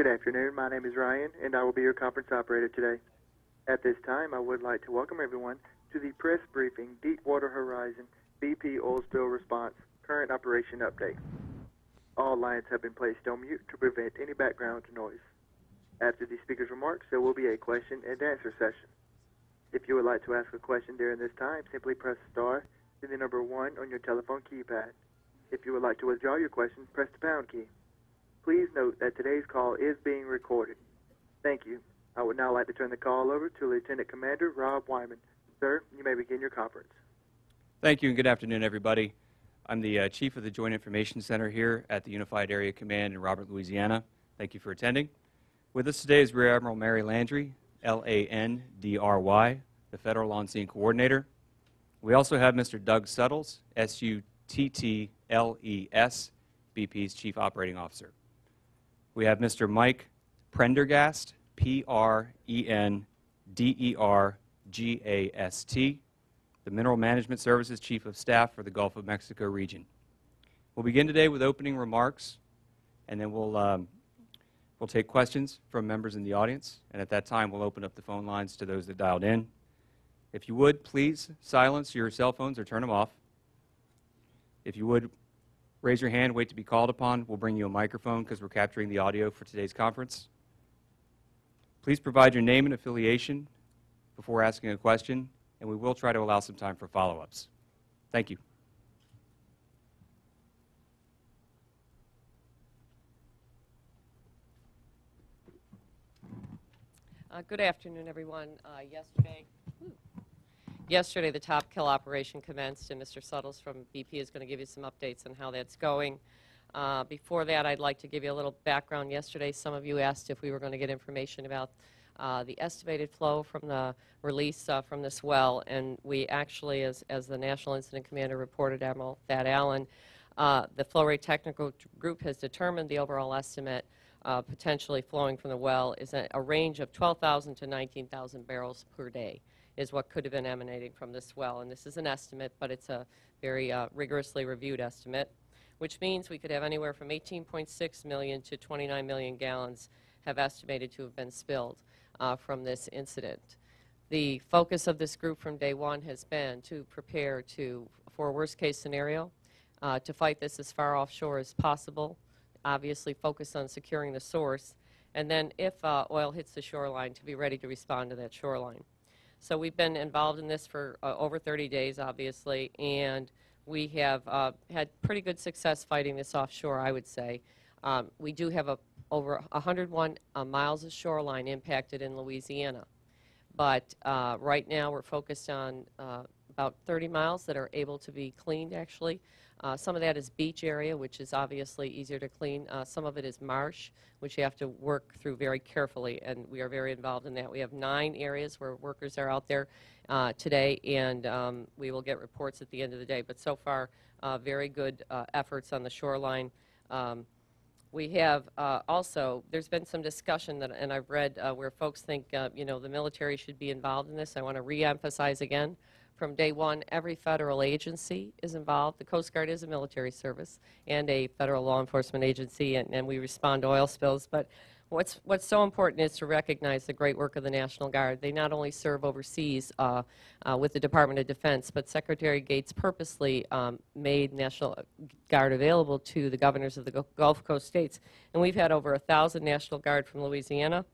afternoon. My name is Ryan, and I will be your conference operator today. At this time, I would like to welcome everyone to the press briefing Deepwater Horizon BP oil spill response current operation update. All lines have been placed on mute to prevent any background noise. After the speaker's remarks, there will be a question and answer session. If you would like to ask a question during this time, simply press star, then the number 1 on your telephone keypad. If you would like to withdraw your question, press the pound key. Please note that today's call is being recorded. Thank you. I would now like to turn the call over to Lieutenant Commander Rob Wyman. Sir, you may begin your conference. Thank you and good afternoon, everybody. I'm the Chief of the Joint Information Center here at the Unified Area Command in Robert, Louisiana. Thank you for attending. With us today is Rear Admiral Mary Landry, Landry, the Federal On-Scene Coordinator. We also have Mr. Doug Suttles, Suttles, BP's Chief Operating Officer. We have Mr. Mike Prendergast, Prendergast, the Mineral Management Services Chief of Staff for the Gulf of Mexico region. We'll begin today with opening remarks, and then we'll take questions from members in the audience, and at that time we'll open up the phone lines to those that dialed in. If you would, please silence your cell phones or turn them off. If you would, raise your hand, wait to be called upon. We'll bring you a microphone because we're capturing the audio for today's conference. Please provide your name and affiliation before asking a question, and we will try to allow some time for follow-ups. Thank you. Good afternoon, everyone. Yesterday, the Top Kill operation commenced, and Mr. Suttles from BP is going to give you some updates on how that's going. Before that, I'd like to give you a little background. Yesterday, some of you asked if we were going to get information about the estimated flow from the release from this well, and we actually, as the National Incident Commander reported, Admiral Thad Allen, the Flow Rate Technical Group has determined the overall estimate potentially flowing from the well is a range of 12,000 to 19,000 barrels per day is what could have been emanating from this well. And this is an estimate, but it's a very rigorously reviewed estimate, which means we could have anywhere from 18.6 million to 29 million gallons have estimated to have been spilled from this incident. The focus of this group from day one has been to prepare for a worst-case scenario, to fight this as far offshore as possible, obviously focus on securing the source, and then if oil hits the shoreline, to be ready to respond to that shoreline. So we've been involved in this for over 30 days, obviously, and we have had pretty good success fighting this offshore, I would say. We do have over 101 miles of shoreline impacted in Louisiana, but right now we're focused on about 30 miles that are able to be cleaned, actually. Some of that is beach area, which is obviously easier to clean. Some of it is marsh, which you have to work through very carefully, and we are very involved in that. We have 9 areas where workers are out there today, and we will get reports at the end of the day. But so far, very good efforts on the shoreline. We have also, there's been some discussion, and I've read where folks think, the military should be involved in this. I want to reemphasize again. From day one, every federal agency is involved. The Coast Guard is a military service and a federal law enforcement agency, and we respond to oil spills. But what's so important is to recognize the great work of the National Guard. They not only serve overseas with the Department of Defense, but Secretary Gates purposely made National Guard available to the governors of the Gulf Coast states. And we've had over 1,000 National Guard from Louisiana.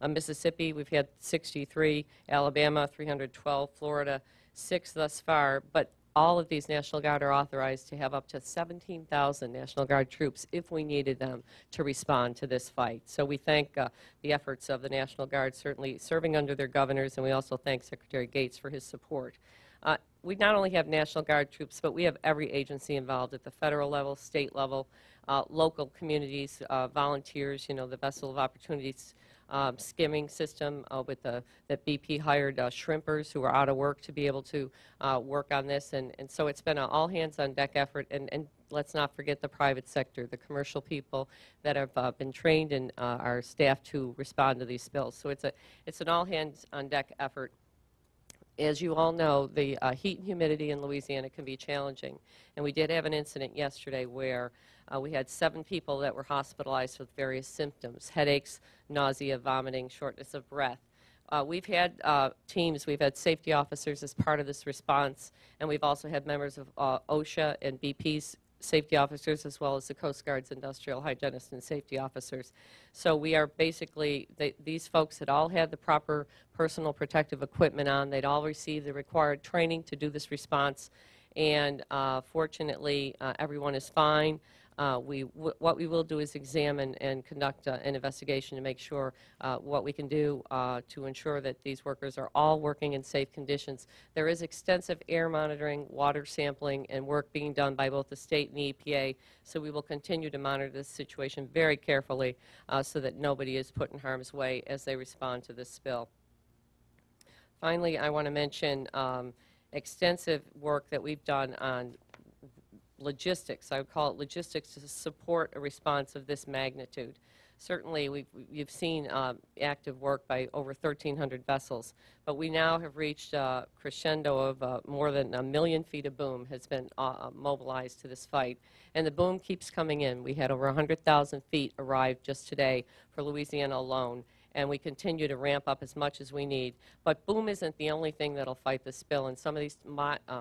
Mississippi, we've had 63, Alabama, 312, Florida, 6 thus far, but all of these National Guard are authorized to have up to 17,000 National Guard troops if we needed them to respond to this fight. So we thank the efforts of the National Guard, certainly serving under their governors, and we also thank Secretary Gates for his support. We not only have National Guard troops, but we have every agency involved at the federal level, state level, local communities, volunteers, the Vessel of Opportunities skimming system that BP hired shrimpers who are out of work to be able to work on this. And so it's been an all-hands-on-deck effort. And let's not forget the private sector, the commercial people that have been trained and are staffed to respond to these spills. So it's an all-hands-on-deck effort. As you all know, the heat and humidity in Louisiana can be challenging. And we did have an incident yesterday where we had 7 people that were hospitalized with various symptoms: headaches, nausea, vomiting, shortness of breath. We've had teams, we've had safety officers as part of this response, and we've also had members of OSHA and BP's safety officers, as well as the Coast Guard's industrial hygienists and safety officers. So we are basically, these folks had all had the proper personal protective equipment on. They'd all received the required training to do this response, and fortunately, everyone is fine. What we will do is examine and conduct an investigation to make sure what we can do to ensure that these workers are all working in safe conditions. There is extensive air monitoring, water sampling, and work being done by both the state and the EPA, so we will continue to monitor this situation very carefully so that nobody is put in harm's way as they respond to this spill. Finally, I want to mention extensive work that we've done on logistics. I would call it logistics to support a response of this magnitude. Certainly, you've seen active work by over 1,300 vessels, but we now have reached a crescendo of more than 1 million feet of boom has been mobilized to this fight, and the boom keeps coming in. We had over 100,000 feet arrive just today for Louisiana alone, and we continue to ramp up as much as we need. But boom isn't the only thing that'll fight the spill. In some of these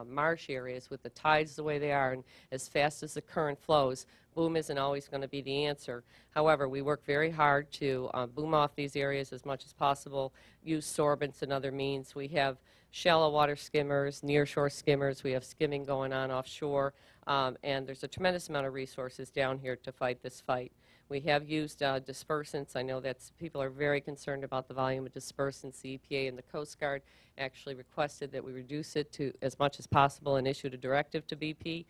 marsh areas, with the tides the way they are and as fast as the current flows, boom isn't always going to be the answer. However, we work very hard to boom off these areas as much as possible, use sorbents and other means. We have shallow water skimmers, nearshore skimmers. We have skimming going on offshore, and there's a tremendous amount of resources down here to fight this fight. We have used dispersants. I know that people are very concerned about the volume of dispersants. The EPA and the Coast Guard actually requested that we reduce it to as much as possible and issued a directive to BP.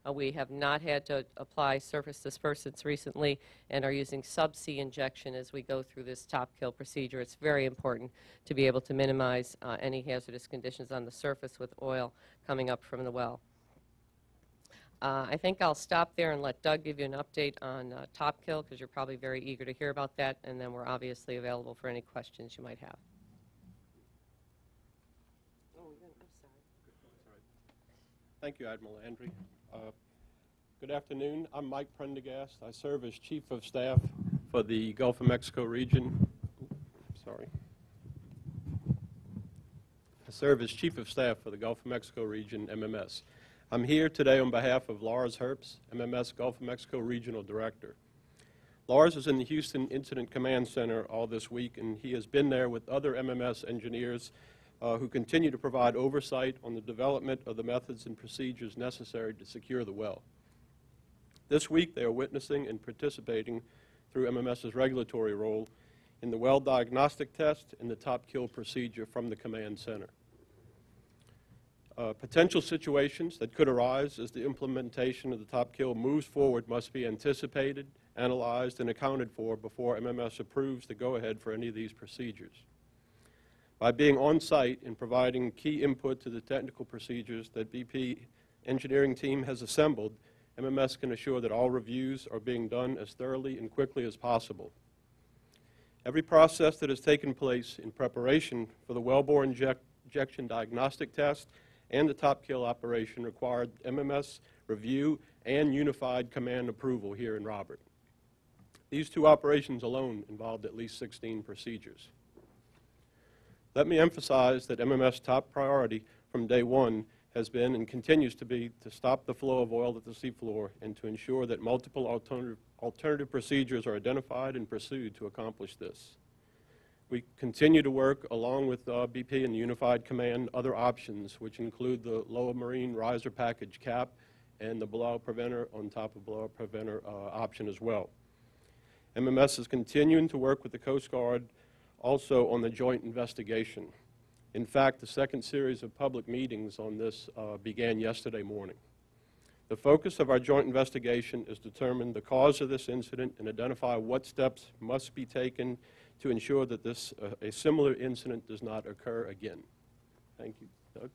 We have not had to apply surface dispersants recently and are using subsea injection as we go through this top kill procedure. It's very important to be able to minimize any hazardous conditions on the surface with oil coming up from the well. I think I'll stop there and let Doug give you an update on Top Kill, because you're probably very eager to hear about that, and then we're obviously available for any questions you might have. Thank you, Admiral Landry. Good afternoon. I'm Mike Prendergast. I serve as Chief of Staff for the Gulf of Mexico region. I serve as Chief of Staff for the Gulf of Mexico region, MMS. I'm here today on behalf of Lars Herbst, MMS Gulf of Mexico Regional Director. Lars is in the Houston Incident Command Center all this week, and he has been there with other MMS engineers who continue to provide oversight on the development of the methods and procedures necessary to secure the well. This week, they are witnessing and participating through MMS's regulatory role in the well diagnostic test and the top kill procedure from the command center. Potential situations that could arise as the implementation of the top kill moves forward must be anticipated, analyzed, and accounted for before MMS approves the go-ahead for any of these procedures. By being on site and providing key input to the technical procedures that BP engineering team has assembled, MMS can assure that all reviews are being done as thoroughly and quickly as possible. Every process that has taken place in preparation for the wellbore injection diagnostic test and the top kill operation required MMS review and unified command approval here in Robert. These two operations alone involved at least 16 procedures. Let me emphasize that MMS' top priority from day one has been and continues to be to stop the flow of oil at the seafloor and to ensure that multiple alternative procedures are identified and pursued to accomplish this. We continue to work along with BP and the Unified Command other options, which include the lower marine riser package cap and the blowout preventer on top of blowout preventer option as well. MMS is continuing to work with the Coast Guard also on the joint investigation. In fact, the second series of public meetings on this began yesterday morning. The focus of our joint investigation is to determine the cause of this incident and identify what steps must be taken to ensure that a similar incident does not occur again. Thank you. Doug?